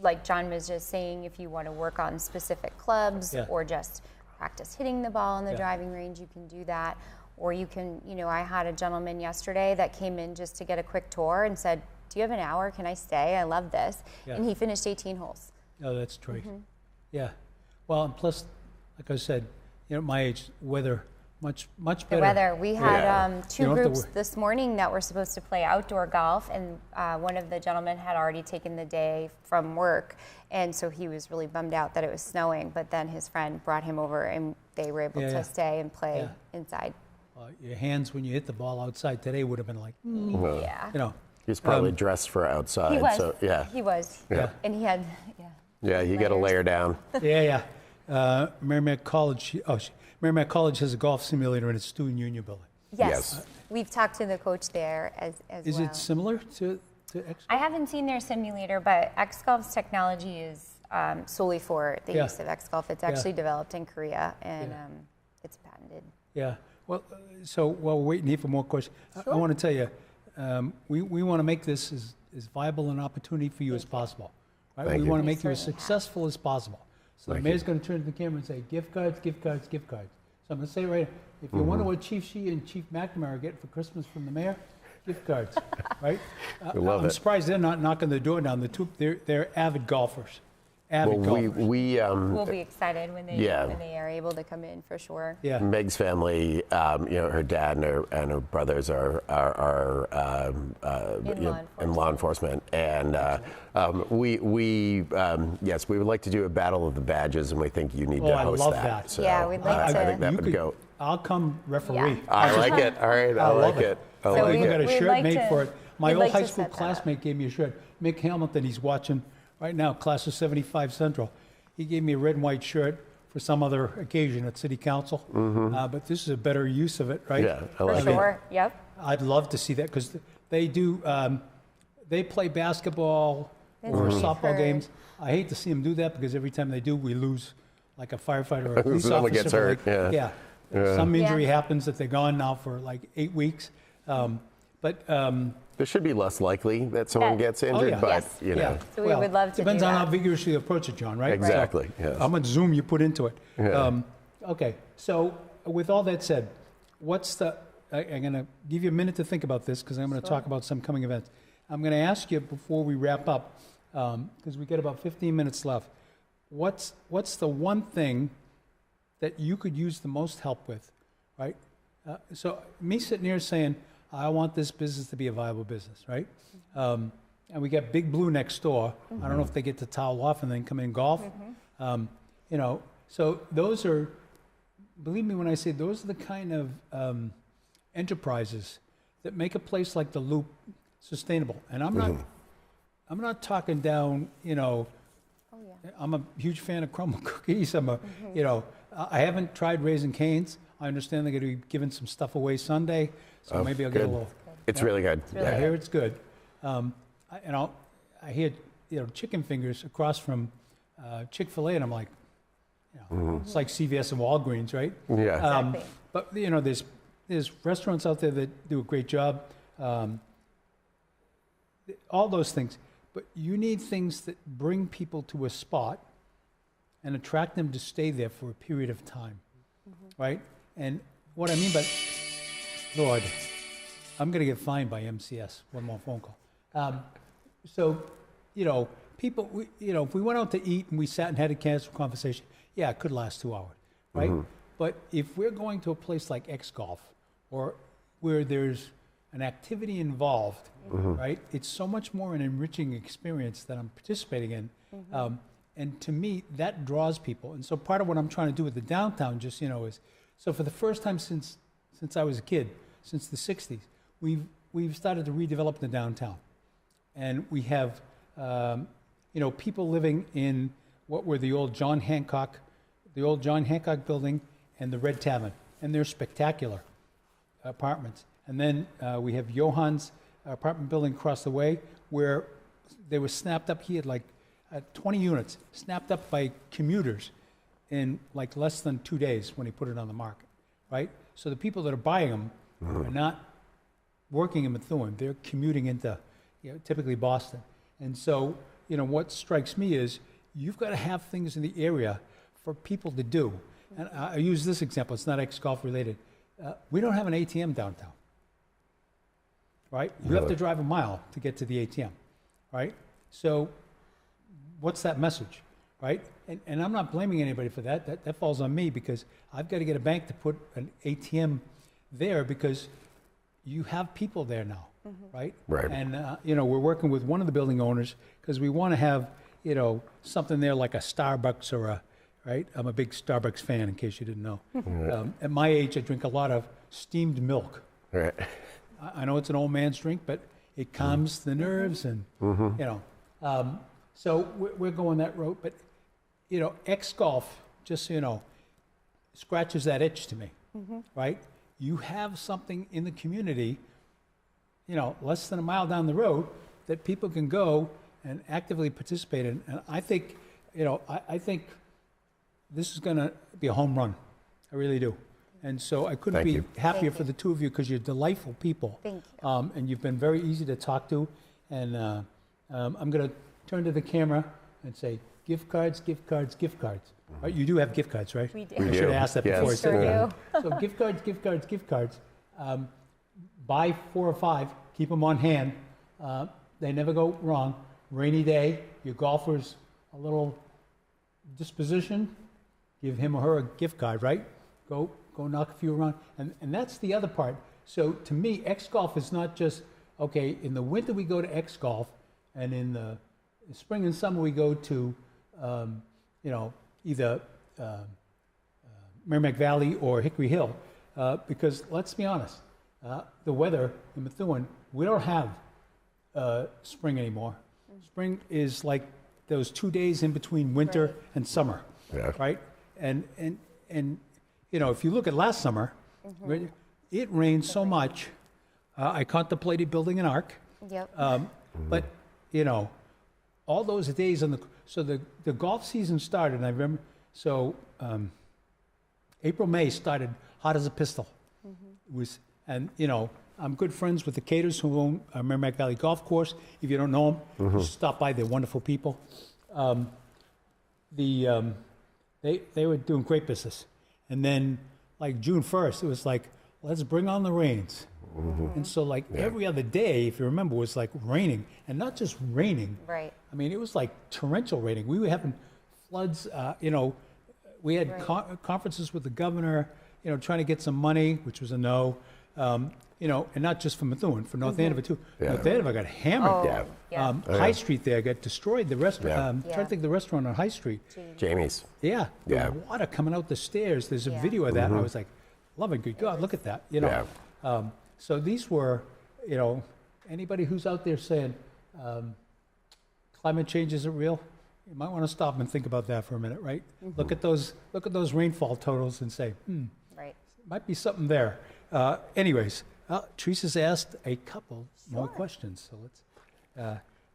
like John was just saying, if you want to work on specific clubs or just practice hitting the ball in the driving range, you can do that. Or you can, I had a gentleman yesterday that came in just to get a quick tour and said, do you have an hour? Can I stay? I love this. And he finished 18 holes. Oh, that's great. Yeah. Well, and plus, like I said, at my age, weather much better. The weather. We had 2 groups this morning that were supposed to play outdoor golf, and one of the gentlemen had already taken the day from work, and so he was really bummed out that it was snowing. But then his friend brought him over, and they were able to stay and play inside. Your hands when you hit the ball outside today would have been like, He's probably dressed for outside. He was. So He was. And he had you got to layer down. Merrimack College. Merrimack College has a golf simulator in its student union building. Yes. We've talked to the coach there as Is well. it similar to X? I haven't seen their simulator, but X-Golf's technology is solely for the use of X-Golf. It's actually developed in Korea, and it's patented. Yeah. Well, so while we're waiting here for more questions, I want to tell you, we want to make this as viable an opportunity for you as possible. Right? Thank We you. want to make you We as certainly have. successful as possible. So Thank the mayor's you. going to turn to the camera and say, gift cards, gift cards, gift cards. So I'm going to say right, if you wonder what Chief Shee and Chief McNamara are getting for Christmas from the mayor, gift cards, right? We love I'm it. surprised they're not knocking the door down. They're avid golfers. Avid Well, golfers. We'll be excited when they Yeah. are able to come in for sure. Yeah. Meg's family, her dad and her brothers are in law enforcement, and yes, we would like to do a battle of the badges, and we think you need to I host love that. that. So, Yeah, we'd like I to- think that You would could- go. I'll come referee. Yeah. I like it. All right, I love like it. it. I So like We we- got a we'd shirt like made to- for it. My we'd old like high to school set that classmate gave me a shirt. Mick Hamilton, he's watching right now, class of 75 Central. He gave me a red and white shirt for some other occasion at City Council. But this is a better use of it, right? Yeah, I For like it. sure. Yep. I'd love to see that because they do, they play basketball That's or what we've softball heard. games. I hate to see them do that because every time they do, we lose like a firefighter or a police Someone officer. gets for hurt, like- yeah. Some injury Yeah. happens that they're gone now for like 8 weeks. There should be less likely that someone Yeah. gets injured, yeah. but Yes. you know. So we would love to do Depends on that. how vigorously you approach it, John, right? Exactly, So, yes. how much zoom you put into it. Yeah. Okay, so with all that said, I'm going to give you a minute to think about this because I'm going to talk about some coming events. I'm going to ask you before we wrap up, because we got about 15 minutes left, what's the one thing that you could use the most help with, right? So me sitting here saying, I want this business to be a viable business, right? And we got Big Blue next door. I don't know if they get to towel off and then come in golf. So those are, believe me when I say those are the kind of enterprises that make a place like the Loop sustainable. And I'm not talking down, I'm a huge fan of crumble cookies. I haven't tried Raising Cane's. I understand they're going to be giving some stuff away Sunday, so maybe I'll get a good. little. It's really good. I hear it's good. I hear chicken fingers across from Chick-fil-A, and I'm like, it's like CVS and Walgreens, right? Yeah. Exactly. But there's restaurants out there that do a great job. All those things, but you need things that bring people to a spot and attract them to stay there for a period of time, right? And what I mean by, Lord, I'm going to get fined by MCS. One more phone call. People, if we went out to eat and we sat and had a casual conversation, yeah, it could last 2 hours, right? But if we're going to a place like X Golf or where there's an activity involved, right? It's so much more an enriching experience that I'm participating in. And to me, that draws people. And so part of what I'm trying to do with the downtown, is, so for the first time since I was a kid, since the 60s, we've started to redevelop the downtown. And we have, people living in what were the old John Hancock building and the Red Tavern. And they're spectacular apartments. And then we have Johann's apartment building across the way where they were snapped up. He had like 20 units snapped up by commuters in like less than 2 days when he put it on the market, right? So the people that are buying them are not working in Methuen. They're commuting into typically Boston. And so, what strikes me is you've got to have things in the area for people to do. And I use this example. It's not ex-golf related. We don't have an ATM downtown, right? You have to drive a mile to get to the ATM, right? So what's that message, right? And I'm not blaming anybody for that. That falls on me because I've got to get a bank to put an ATM there because you have people there now, right? Right. And, we're working with one of the building owners because we want to have, something there like a Starbucks or a, right? I'm a big Starbucks fan in case you didn't know. At my age, I drink a lot of steamed milk. Right. I know it's an old man's drink, but it calms the nerves and, so we're going that route. But, X-Golf, just so you know, scratches that itch to me, right? You have something in the community, less than a mile down the road that people can go and actively participate in. And I think, I think this is going to be a home run. I really do. And so I couldn't be happier for the two of you because you're delightful people. Thank you. And you've been very easy to talk to. And I'm going to turn to the camera and say, gift cards, gift cards, gift cards. Right? You do have gift cards, right? We do. I should have asked that before I said that. do. So gift cards, gift cards, gift cards. Buy 4 or 5, keep them on hand. They never go wrong. Rainy day, your golfer's a little disposition, give him or her a gift card, right? Go knock a few around. And that's the other part. So to me, X Golf is not just, okay, in the winter we go to X Golf, and in the spring and summer we go to, either Merrimack Valley or Hickory Hill. Because let's be honest, the weather in Methuen, we don't have spring anymore. Spring is like those 2 days in between winter and summer, right? And if you look at last summer, it rained so much. I contemplated building an ark. Yep. But all those days so the golf season started, and I remember, so April, May started hot as a pistol. It was, and I'm good friends with the Caters who own Merrimack Valley Golf Course. If you don't know them, just stop by. They're wonderful people. They were doing great business. And then, like June 1st, it was like, let's bring on the rains. And so, every other day, if you remember, was like raining. And not just raining. Right. I mean, it was like torrential raining. We were having floods. We had conferences with the governor, trying to get some money, which was a no. And not just for Methuen, for North Andover too. North Andover got hammered. High Street there got destroyed. The restaurant, trying to think of the restaurant on High Street. Jamie's. Yeah. The water coming out the stairs. There's a video of that. And I was like, loving, good God, look at that. So these were, anybody who's out there saying climate change isn't real, you might want to stop and think about that for a minute, right? Look at those rainfall totals and say, right, might be something there. Anyways, Teresa's asked a couple more questions, so let's.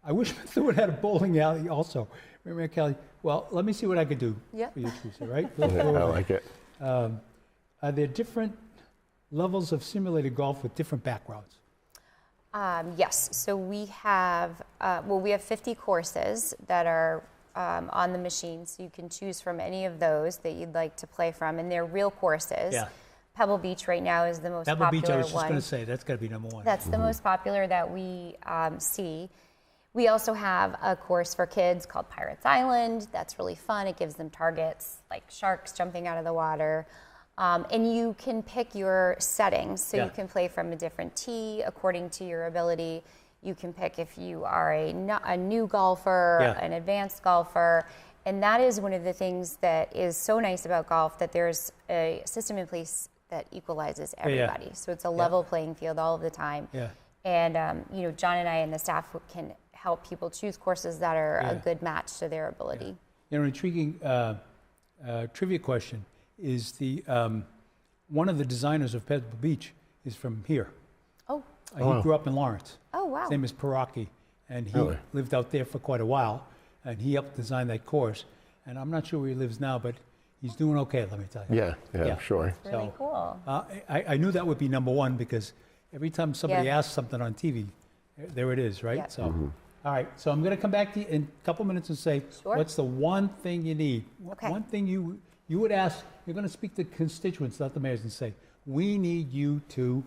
I wish Methuen had a bowling alley also. Remember, Kelly? Well, let me see what I could do for you, Teresa. Right? I like it. Are there different levels of simulated golf with different backgrounds? Yes. So we have we have 50 courses that are on the machine, so you can choose from any of those that you'd like to play from, and they're real courses. Yeah. Pebble Beach right now is the most Pebble popular Beach, I was just one. going to say, that's got to be number one. That's the most popular that we see. We also have a course for kids called Pirates Island. That's really fun. It gives them targets like sharks jumping out of the water. And you can pick your settings. So you can play from a different tee according to your ability. You can pick if you are a new golfer, an advanced golfer. And that is one of the things that is so nice about golf, that there's a system in place that equalizes everybody. So it's a level playing field all of the time. And John and I and the staff can help people choose courses that are a good match to their ability. An intriguing trivia question is the one of the designers of Pebble Beach is from here. He grew up in Lawrence. Oh, wow. His name is Peraki, and he lived out there for quite a while, and he helped design that course. And I'm not sure where he lives now, but he's doing okay, let me tell you. Yeah, sure. It's really cool. I knew that would be number one, because every time somebody asks something on TV, there it is, right? So, all right, so I'm going to come back to you in a couple minutes and say, what's the one thing you need? One thing you would ask, you're going to speak to constituents, not the mayors, and say, we need you to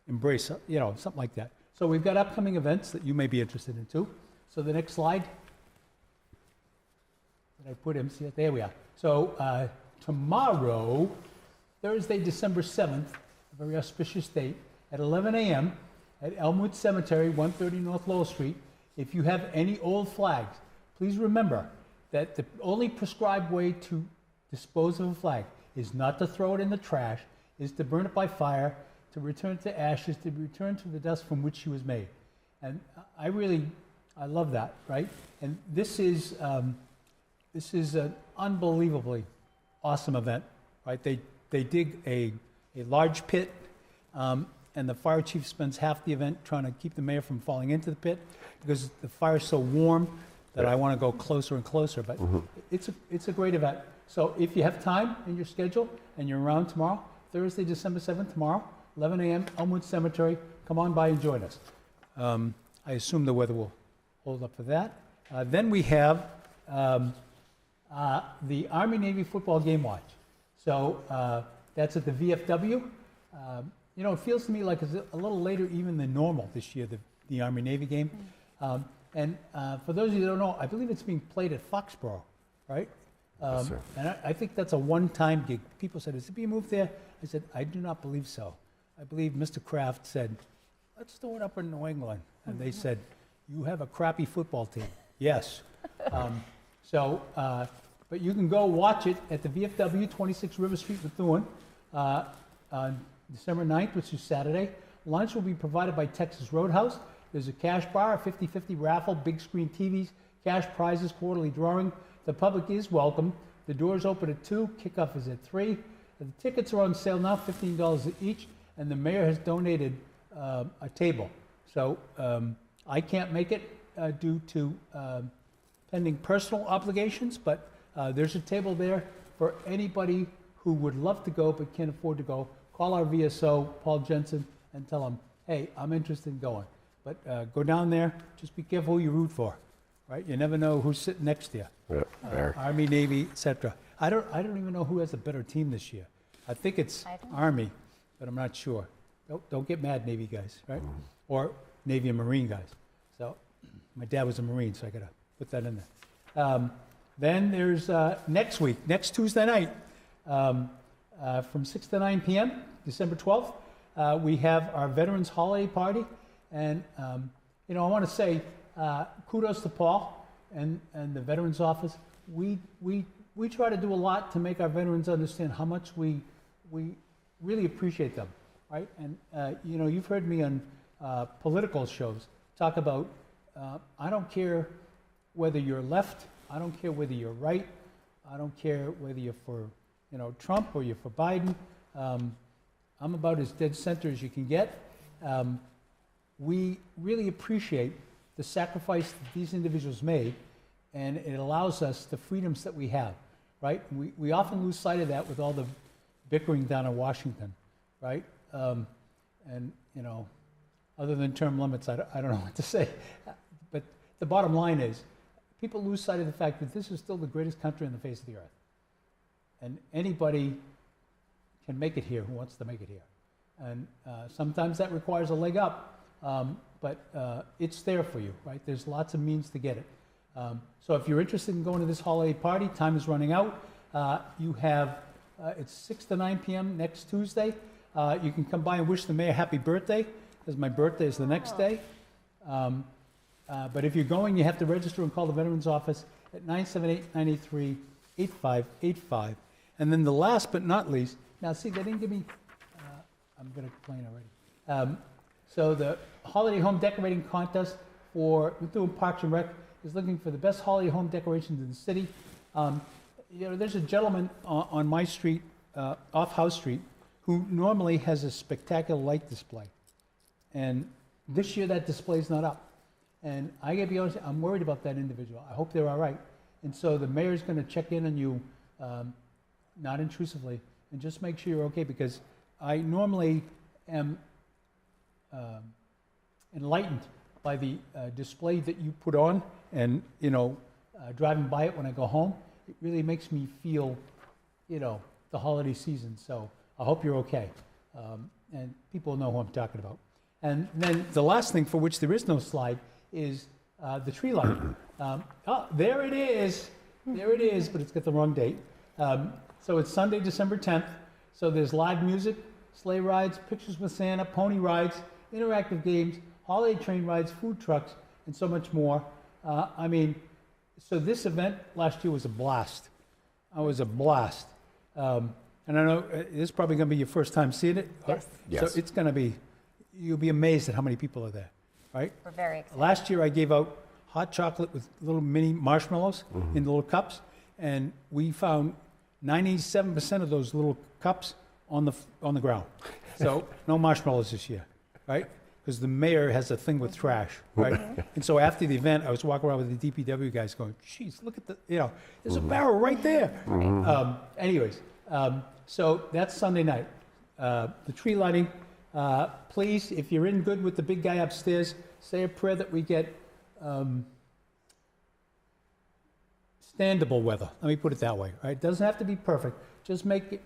embrace, something like that. So we've got upcoming events that you may be interested in too. So the next slide. Did I put him? See, there we are. So tomorrow, Thursday, December 7th, a very auspicious date, at 11 a.m. at Elmwood Cemetery, 130 North Lowell Street. If you have any old flags, please remember that the only prescribed way to dispose of a flag is not to throw it in the trash, is to burn it by fire, to return it to ashes, to return to the dust from which she was made. And I love that, right? And this is an unbelievably awesome event right? They dig a large pit, and the fire chief spends half the event trying to keep the mayor from falling into the pit because the fire's so warm that I want to go closer and closer. But it's a great event. So if you have time in your schedule and you're around tomorrow, Thursday, December 7th, tomorrow, 11 a.m., Elmwood Cemetery, come on by and join us. I assume the weather will hold up for that. Then we have the Army-Navy football game watch. So that's at the VFW. You know, it feels to me like it's a little later even than normal this year, the Army-Navy game. And for those of you who don't know, I believe it's being played at Foxborough, right? Yes, sir. And I think that's a one-time gig. People said, is it being moved there? I said, I do not believe so. I believe Mr. Kraft said, let's do it up in New England. And they said, you have a crappy football team. Yes. But you can go watch it at the VFW, 26 River Street, Methuen, on December 9th, which is Saturday. Lunch will be provided by Texas Roadhouse. There's a cash bar, a 50-50 raffle, big screen TVs, cash prizes, quarterly drawing. The public is welcome. The doors open at 2, kickoff is at 3. The tickets are on sale now, $15 each, and the mayor has donated a table. So I can't make it due to pending personal obligations, but there's a table there for anybody who would love to go but can't afford to go. Call our VSO, Paul Jensen, and tell him, hey, I'm interested in going. But go down there, just be careful who you root for, right? You never know who's sitting next to you. Yeah, Army, Navy, etc. I don't even know who has a better team this year. I think it's Army, but I'm not sure. Don't get mad, Navy guys, right? Or Navy and Marine guys. So my dad was a Marine, so I got to put that in there. Then there's next week, next Tuesday night, from 6 to 9 p.m., December 12th, we have our Veterans Holiday Party. And, you know, I want to say kudos to Paul and the Veterans Office. We try to do a lot to make our veterans understand how much we really appreciate them, right? And, you know, you've heard me on political shows talk about, I don't care whether you're left, I don't care whether you're right, I don't care whether you're for, you know, Trump or you're for Biden. I'm about as dead center as you can get. We really appreciate the sacrifice that these individuals made, and it allows us the freedoms that we have, right? We often lose sight of that with all the bickering down in Washington, right? And, you know, other than term limits, I don't know what to say. But the bottom line is, people lose sight of the fact that this is still the greatest country on the face of the earth. And anybody can make it here who wants to make it here. And sometimes that requires a leg up. But it's there for you, right? There's lots of means to get it. So if you're interested in going to this holiday party, time is running out. You have, it's 6 to 9 p.m. next Tuesday. You can come by and wish the mayor happy birthday, because my birthday is the next day. But if you're going, you have to register and call the Veterans Office at 978-983-8585. And then the last but not least, now see, they didn't give me, I'm going to complain already. So the Holiday Home Decorating Contest for Methuen Parks and Rec is looking for the best holiday home decorations in the city. You know, there's a gentleman on my street, off House Street, who normally has a spectacular light display. And this year that display's not up. And I gotta be honest, I'm worried about that individual. I hope they're all right. And so the mayor's gonna check in on you, not intrusively, and just make sure you're okay, because I normally am enlightened by the display that you put on, and, you know, driving by it when I go home, it really makes me feel, you know, the holiday season. So I hope you're okay. And people know who I'm talking about. And then the last thing for which there is no slide is the tree lighting. Oh, there it is. There it is, but it's got the wrong date. So it's Sunday, December 10th. So there's live music, sleigh rides, pictures with Santa, pony rides, interactive games, holiday train rides, food trucks, and so much more. I mean, so this event last year was a blast. It was a blast. And I know this is probably going to be your first time seeing it. Yes. Yes. So it's going to be, you'll be amazed at how many people are there, right? We're very excited. Last year I gave out hot chocolate with little mini marshmallows in little cups, and we found 97% of those little cups on the ground. So no marshmallows this year, right? Because the mayor has a thing with trash, right? And so after the event, I was walking around with the DPW guys going, geez, look at there's a barrel right there. Anyways, so that's Sunday night. The tree lighting, please, if you're in good with the big guy upstairs, say a prayer that we get standable weather. Let me put it that way, right? It doesn't have to be perfect. Just make it,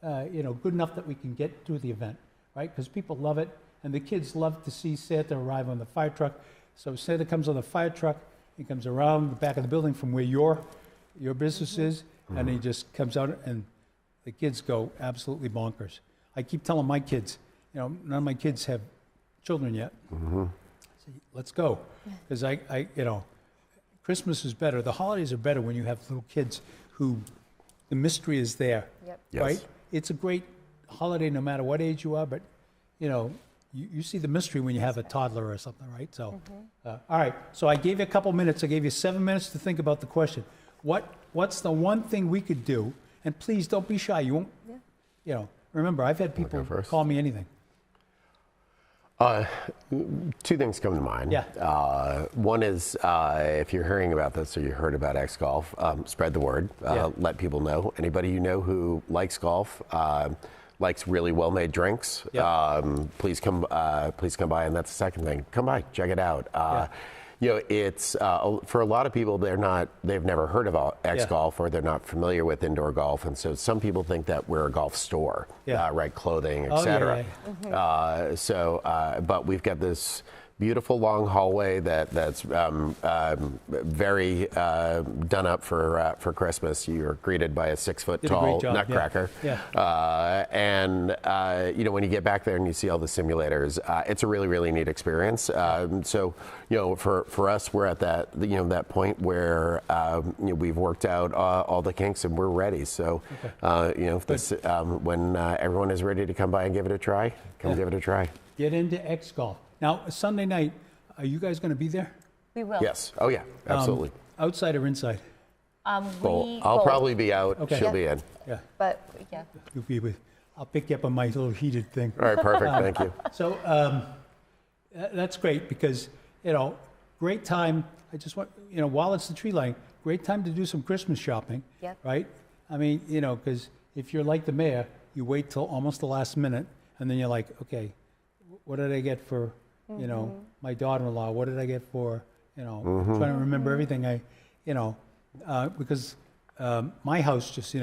good enough that we can get through the event, right? Because people love it. And the kids love to see Santa arrive on the fire truck. So Santa comes on the fire truck, he comes around the back of the building from where your business is, and he just comes out, and the kids go absolutely bonkers. I keep telling my kids, none of my kids have children yet. I say, let's go, because Christmas is better. The holidays are better when you have little kids who the mystery is there, right? Yes. It's a great holiday no matter what age you are, but you see the mystery when you have a toddler or something, right? So, all right. So I gave you a couple minutes. I gave you 7 minutes to think about the question. What's the one thing we could do? And please don't be shy. You won't. Remember, I've had people call me anything. Two things come to mind. Yeah. One is if you're hearing about this or you heard about X Golf, spread the word. Let people know. Anybody you know who likes golf, likes really well-made drinks, please come by. And that's the second thing. Come by, check it out. It's for a lot of people, they've never heard of X Golf, or they're not familiar with indoor golf, and so some people think that we're a golf store, right? Clothing, etc. But we've got this beautiful long hallway that's very done up for Christmas. You're greeted by a 6-foot tall nutcracker. And when you get back there and you see all the simulators, it's a really, really neat experience. So for us, we're at that point where we've worked out all the kinks and we're ready. So when everyone is ready to come by and give it a try, give it a try. Get into X Golf. Now, Sunday night, are you guys going to be there? We will. Yes. Oh, yeah. Absolutely. Outside or inside? I'll probably be out. Okay. She'll be in. Yeah. But, You'll be with. I'll pick you up on my little heated thing. All right. Perfect. Thank you. So that's great because, great time. I just want, while it's the tree lighting, great time to do some Christmas shopping. Yep. Right? I mean, because if you're like the mayor, you wait till almost the last minute and then you're like, okay, what did I get for, my daughter-in-law? What did I get for, trying to remember everything because my house just,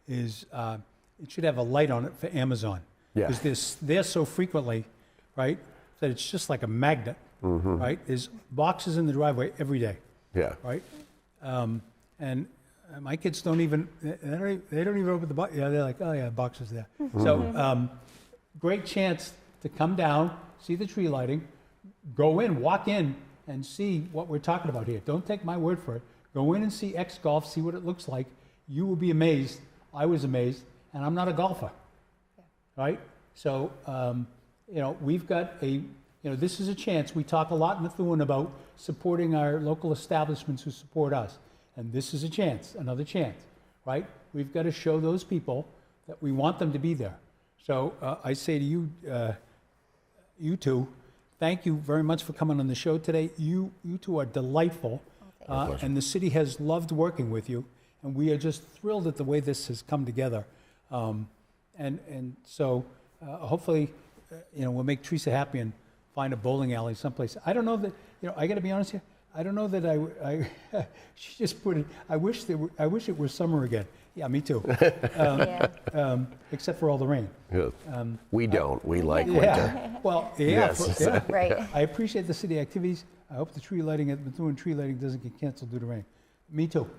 is, it should have a light on it for Amazon. Yeah. Because they're there so frequently, right, that it's just like a magnet, right? There's boxes in the driveway every day. Yeah. Right? And my kids don't even, they don't even open the box. Yeah, they're like, oh yeah, boxes there. So great chance to come down, see the tree lighting, go in, walk in, and see what we're talking about here. Don't take my word for it. Go in and see X Golf, see what it looks like. You will be amazed. I was amazed, and I'm not a golfer, right? So, we've got this is a chance. We talk a lot in Methuen about supporting our local establishments who support us, and this is a chance, another chance, right? We've got to show those people that we want them to be there. So I say to you, you two, thank you very much for coming on the show today. You two are delightful, and the city has loved working with you, and we are just thrilled at the way this has come together. And so hopefully, we'll make Teresa happy and find a bowling alley someplace. I don't know that, I got to be honest here. I don't know that she just put it, I wish it were summer again. Yeah, me too. Except for all the rain. Yeah. We don't. We like winter. Yeah. Well, Yes. right. I appreciate the city activities. I hope the tree lighting at Methuen tree lighting doesn't get canceled due to rain. Me too.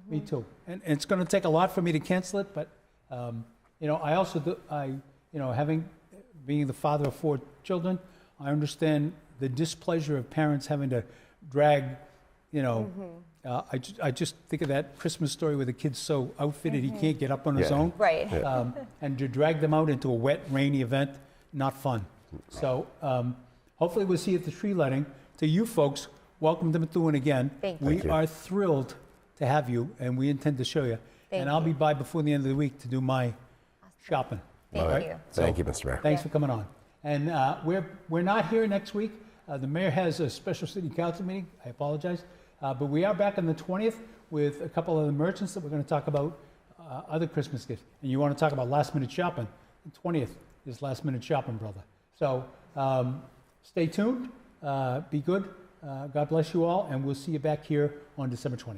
Me too. And it's going to take a lot for me to cancel it, but I also being the father of 4 children, I understand the displeasure of parents having to drag, I just think of that Christmas story where the kid's so outfitted he can't get up on his own. Right. And to drag them out into a wet, rainy event, not fun. So hopefully we'll see you at the tree lighting. To you folks, welcome to Methuen again. Thank you. We are thrilled to have you, and we intend to show you. And I'll be by before the end of the week to do my shopping. Thank you. Thank you, Mr. Mayor. Thanks for coming on. And we're not here next week. The mayor has a special city council meeting. I apologize. But we are back on the 20th with a couple of the merchants that we're going to talk about other Christmas gifts. And you want to talk about last minute shopping. The 20th is last minute shopping, brother. So stay tuned. Be good. God bless you all. And we'll see you back here on December 20th.